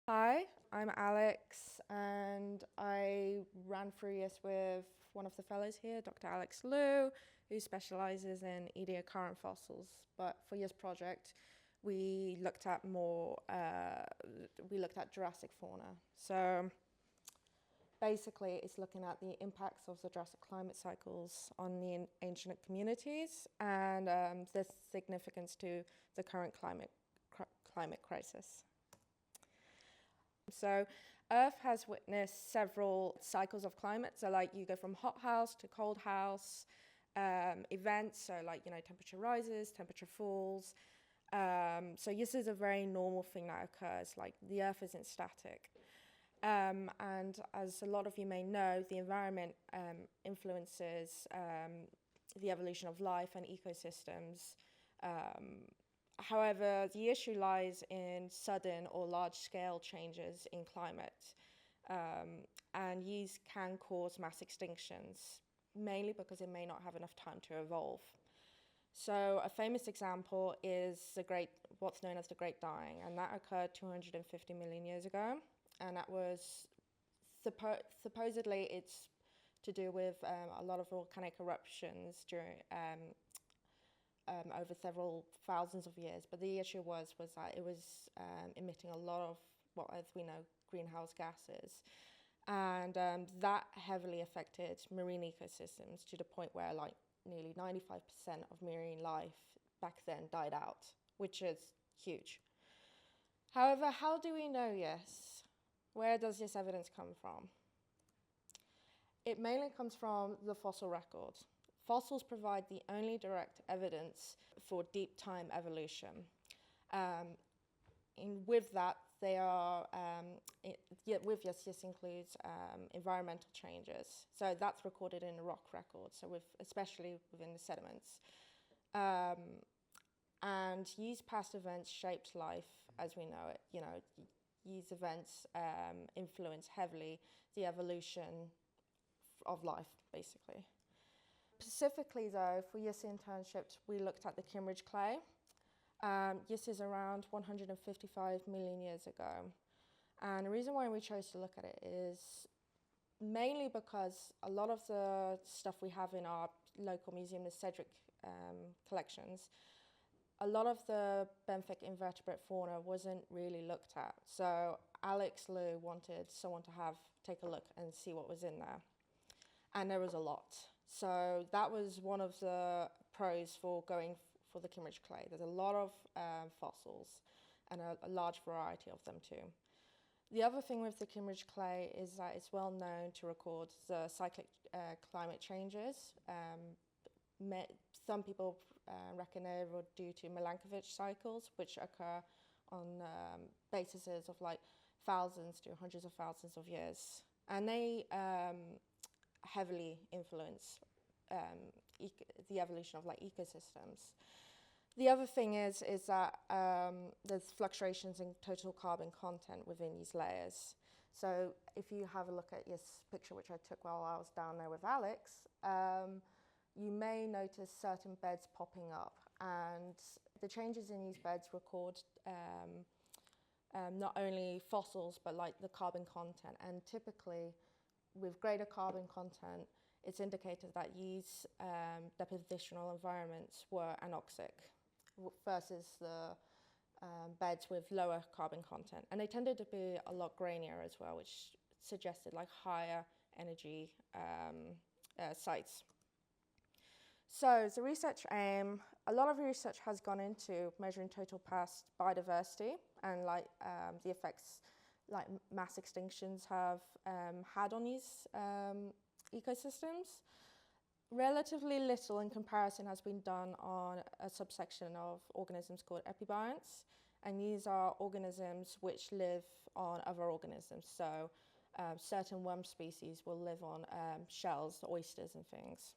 Hi, I'm Alex, and I ran through this with one of the fellows here, Dr. Alex Liu, who specializes in ediacaran fossils. But for this project, we looked at Jurassic fauna. So basically, it's looking at the impacts of the Jurassic climate cycles on the ancient communities and the significance to the current climate crisis. So Earth has witnessed several cycles of climate. So like you go from hot house to cold house events. So like, temperature rises, temperature falls. So this is a very normal thing that occurs. Like the Earth isn't static. And as a lot of you may know, the environment influences the evolution of life and ecosystems. However, the issue lies in sudden or large-scale changes in climate, and these can cause mass extinctions, mainly because it may not have enough time to evolve. So a famous example is what's known as the Great Dying, and that occurred 250 million years ago, and that was supposedly it's to do with a lot of volcanic eruptions during over several thousands of years. But the issue was that it was emitting a lot of what, as we know, greenhouse gases. And that heavily affected marine ecosystems to the point where like nearly 95% of marine life back then died out, which is huge. However, how do we know this? Where does this evidence come from? It mainly comes from the fossil record. Fossils provide the only direct evidence for deep time evolution. With that, they are, this includes environmental changes. So that's recorded in the rock record, so especially within the sediments. And these past events shaped life as we know it. These events influence heavily the evolution of life, basically. Specifically, though, for this internship, we looked at the Kimmeridge clay. This is around 155 million years ago. And the reason why we chose to look at it is mainly because a lot of the stuff we have in our local museum, the Cedric collections, a lot of the benthic invertebrate fauna wasn't really looked at. So Alex Liu wanted someone to take a look and see what was in there. And there was a lot. So that was one of the pros for going for the Kimmeridge clay. There's a lot of fossils and a large variety of them too. The other thing with the Kimmeridge clay is that it's well known to record the cyclic climate changes. Some people reckon they were due to Milankovitch cycles, which occur on bases of like thousands to hundreds of thousands of years. And they heavily influence the evolution of like ecosystems. The other thing is that there's fluctuations in total carbon content within these layers. So if you have a look at this picture, which I took while I was down there with Alex, you may notice certain beds popping up, and the changes in these beds record not only fossils, but like the carbon content. And typically, with greater carbon content, it's indicated that these depositional environments were anoxic versus the beds with lower carbon content. And they tended to be a lot grainier as well, which suggested like higher energy sites. So the research aim, a lot of research has gone into measuring total past biodiversity and like the effects like mass extinctions have had on these ecosystems. Relatively little in comparison has been done on a subsection of organisms called epibionts, and these are organisms which live on other organisms. So certain worm species will live on shells, oysters and things.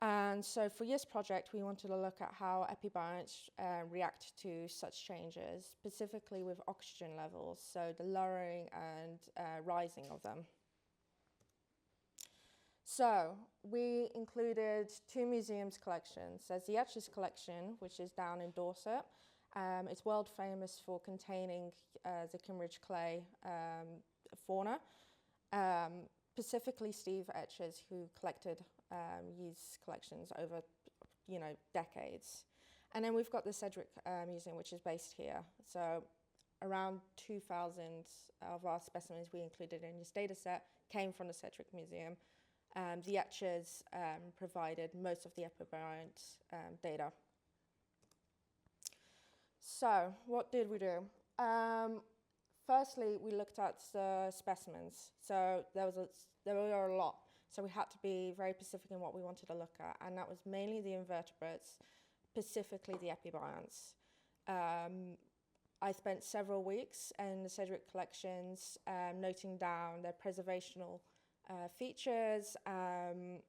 And so for this project, we wanted to look at how epibionts react to such changes, specifically with oxygen levels, so the lowering and rising of them. So we included two museums collections. There's the Etches collection, which is down in Dorset, It's world famous for containing the Kimmeridge clay fauna. Specifically Steve Etches, who collected these collections over, decades. And then we've got the Cedric Museum, which is based here. So around 2,000 of our specimens we included in this data set came from the Cedric Museum. The Etches provided most of the epibiont data. So what did we do? Firstly, we looked at the specimens. So there were a lot. So we had to be very specific in what we wanted to look at. And that was mainly the invertebrates, specifically the epibionts. I spent several weeks in the Cedric collections noting down their preservational features and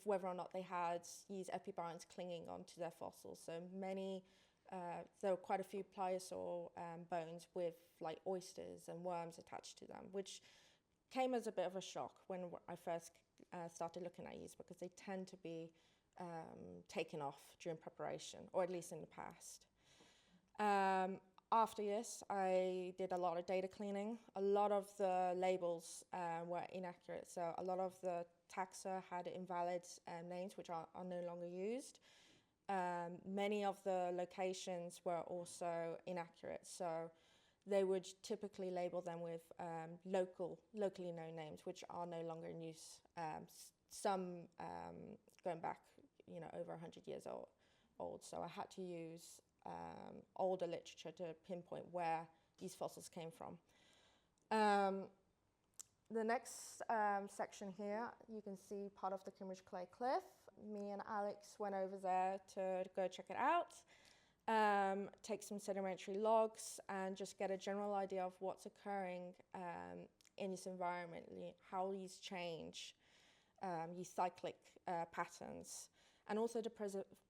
whether or not they had these epibionts clinging onto their fossils. So there were quite a few pliosaur bones with like oysters and worms attached to them, which came as a bit of a shock when I first started looking at these, because they tend to be taken off during preparation, or at least in the past. After this, I did a lot of data cleaning. A lot of the labels were inaccurate, so a lot of the taxa had invalid names which are no longer used. Many of the locations were also inaccurate, so they would typically label them with locally known names, which are no longer in use. Some going back, over 100 years old. So I had to use older literature to pinpoint where these fossils came from. The next section here, you can see part of the Kimmeridge Clay Cliff. Me and Alex went over there to go check it out, take some sedimentary logs, and just get a general idea of what's occurring in this environment, how these change, these cyclic patterns, and also the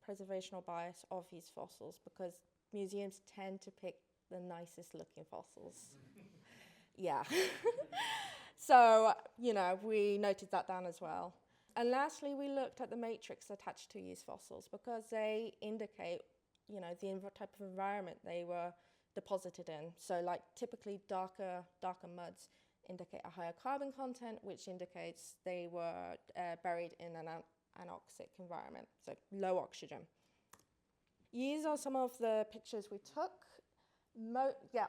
preservational bias of these fossils, because museums tend to pick the nicest looking fossils. Yeah. So, we noted that down as well. And lastly, we looked at the matrix attached to these fossils, because they indicate, the type of environment they were deposited in. So like typically darker muds indicate a higher carbon content, which indicates they were buried in an anoxic environment, so low oxygen. These are some of the pictures we took.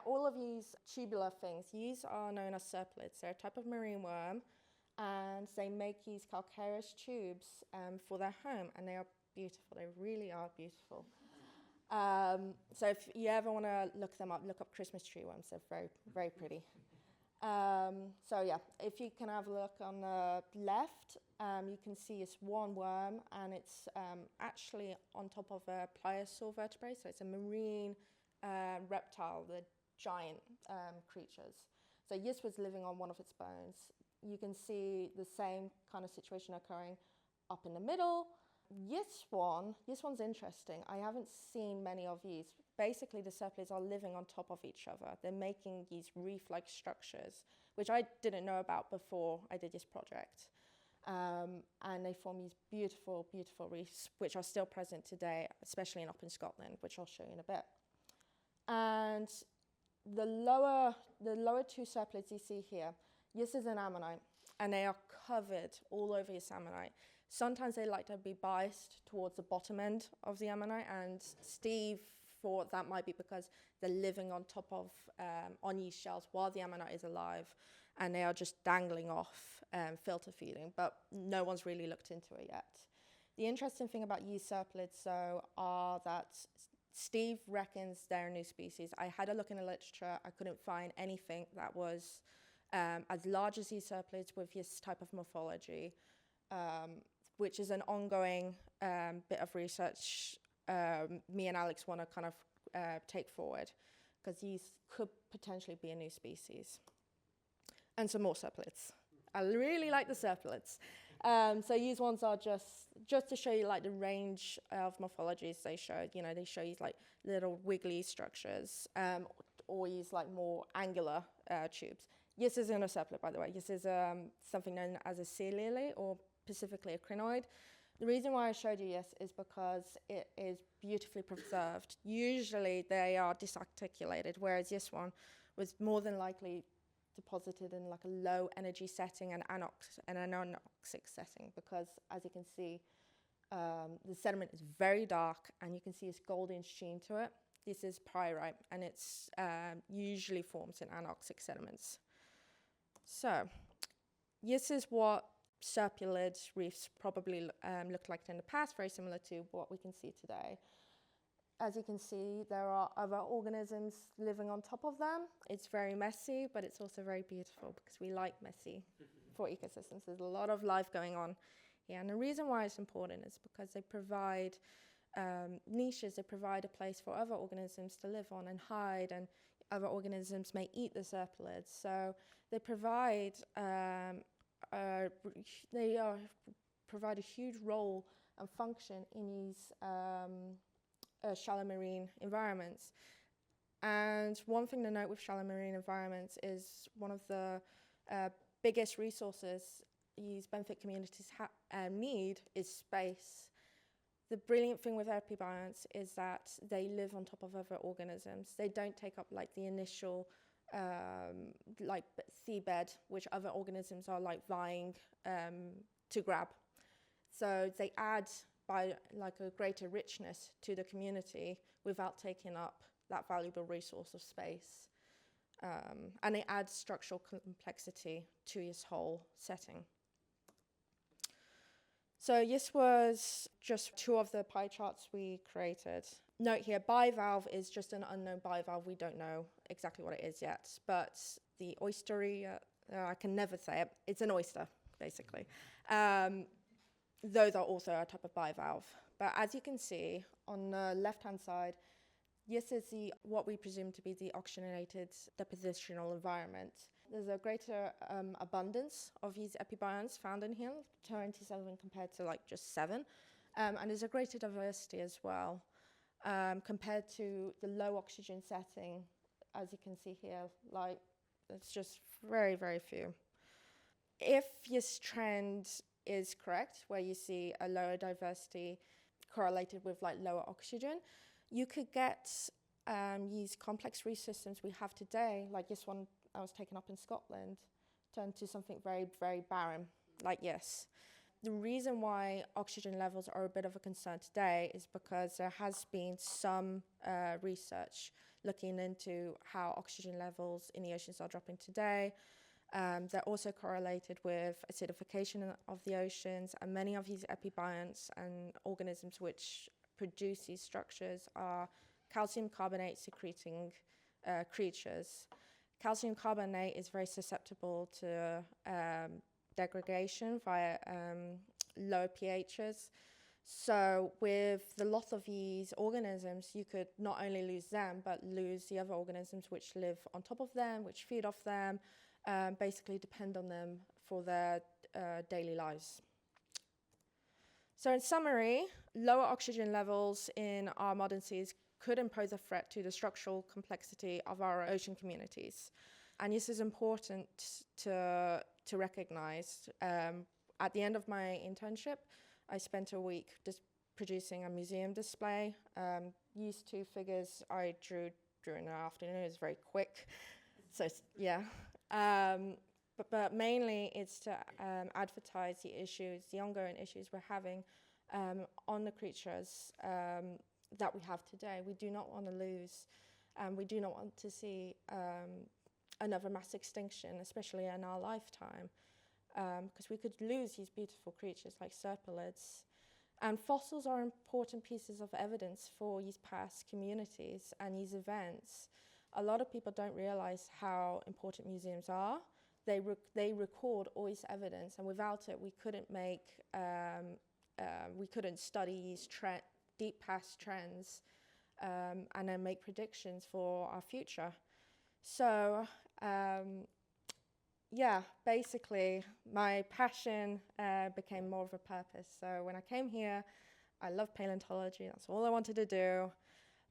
All of these tubular things, these are known as serpulids. They're a type of marine worm, and they make these calcareous tubes for their home, and they are beautiful. They really are beautiful. So if you ever want to look them up, look up Christmas tree worms. They're very, very pretty. If you can have a look on the left, you can see this one worm, and it's actually on top of a pliosaur vertebrae, so it's a marine reptile, the giant creatures. So this was living on one of its bones. You can see the same kind of situation occurring up in the middle. This one's interesting. I haven't seen many of these. Basically, the serpulids are living on top of each other. They're making these reef-like structures, which I didn't know about before I did this project. And they form these beautiful, beautiful reefs, which are still present today, especially up in Scotland, which I'll show you in a bit. And the lower two serpulids you see here, this is an ammonite, and they are covered all over this ammonite. Sometimes they like to be biased towards the bottom end of the ammonite, and Steve thought that might be because they're living on top of, on these shells while the ammonite is alive, and they are just dangling off, filter feeding, but no one's really looked into it yet. The interesting thing about these serpulids, though, are that Steve reckons they're a new species. I had a look in the literature. I couldn't find anything that was as large as these serpulids with this type of morphology, which is an ongoing bit of research me and Alex want to kind of take forward, because these could potentially be a new species. And some more serpulids. I really like the serpulids. So these ones are just to show you like the range of morphologies they showed. They show you like little wiggly structures, or these like more angular tubes. This isn't a serpulid, by the way. This is something known as a sea lily, or specifically a crinoid, The reason why I showed you this is because it is beautifully preserved. Usually they are disarticulated, whereas this one was more than likely deposited in like a low energy setting and an anoxic setting, because as you can see, the sediment is very dark and you can see this golden sheen to it. This is pyrite, and it's usually forms in anoxic sediments. So this is what Serpulid reefs probably looked like in the past, very similar to what we can see today. As you can see, there are other organisms living on top of them. It's very messy, but it's also very beautiful because we like messy for ecosystems. There's a lot of life going on here. And the reason why it's important is because they provide niches, they provide a place for other organisms to live on and hide, and other organisms may eat the serpulids. So they provide provide a huge role and function in these shallow marine environments. And one thing to note with shallow marine environments is one of the biggest resources these benthic communities need is space. The brilliant thing with epibionts is that they live on top of other organisms. They don't take up like the initial like seabed, which other organisms are like vying to grab. So they add by like a greater richness to the community without taking up that valuable resource of space. And it adds structural complexity to this whole setting. So this was just two of the pie charts we created. Note here, bivalve is just an unknown bivalve. We don't know exactly what it is yet, but the oysteria, I can never say it, it's an oyster, basically. Those are also a type of bivalve. But as you can see, on the left-hand side, this is what we presume to be the oxygenated depositional environment. There's a greater abundance of these epibionts found in here, 27 compared to like just 7. And there's a greater diversity as well compared to the low oxygen setting. As you can see here, like it's just very, very few. If this trend is correct, where you see a lower diversity correlated with like lower oxygen, you could get these complex reef systems we have today, like this one I was taken up in Scotland, turn to something very, very barren, like this. The reason why oxygen levels are a bit of a concern today is because there has been some research looking into how oxygen levels in the oceans are dropping today. They're also correlated with acidification of the oceans, and many of these epibionts and organisms which produce these structures are calcium carbonate secreting creatures. Calcium carbonate is very susceptible to degradation via low pHs. So with the loss of these organisms, you could not only lose them, but lose the other organisms which live on top of them, which feed off them, basically depend on them for their daily lives. So in summary, lower oxygen levels in our modern seas could impose a threat to the structural complexity of our ocean communities. And this is important to recognize. At the end of my internship, I spent a week just producing a museum display. These two figures I drew during the afternoon. It was very quick. So, yeah. But mainly it's to advertise the issues, the ongoing issues we're having on the creatures that we have today. We do not want to lose, we do not want to see another mass extinction, especially in our lifetime, because we could lose these beautiful creatures like serpulids. And fossils are important pieces of evidence for these past communities and these events. A lot of people don't realize how important museums are. They record all this evidence, and without it, we couldn't study these deep past trends and then make predictions for our future. So, yeah, basically, my passion became more of a purpose. So when I came here, I loved paleontology. That's all I wanted to do.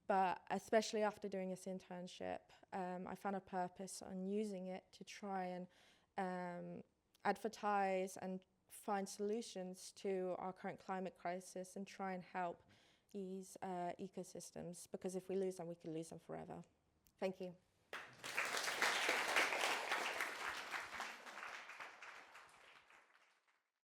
But especially after doing this internship, I found a purpose on using it to try and advertise and find solutions to our current climate crisis and try and help these ecosystems, because if we lose them, we could lose them forever. Thank you.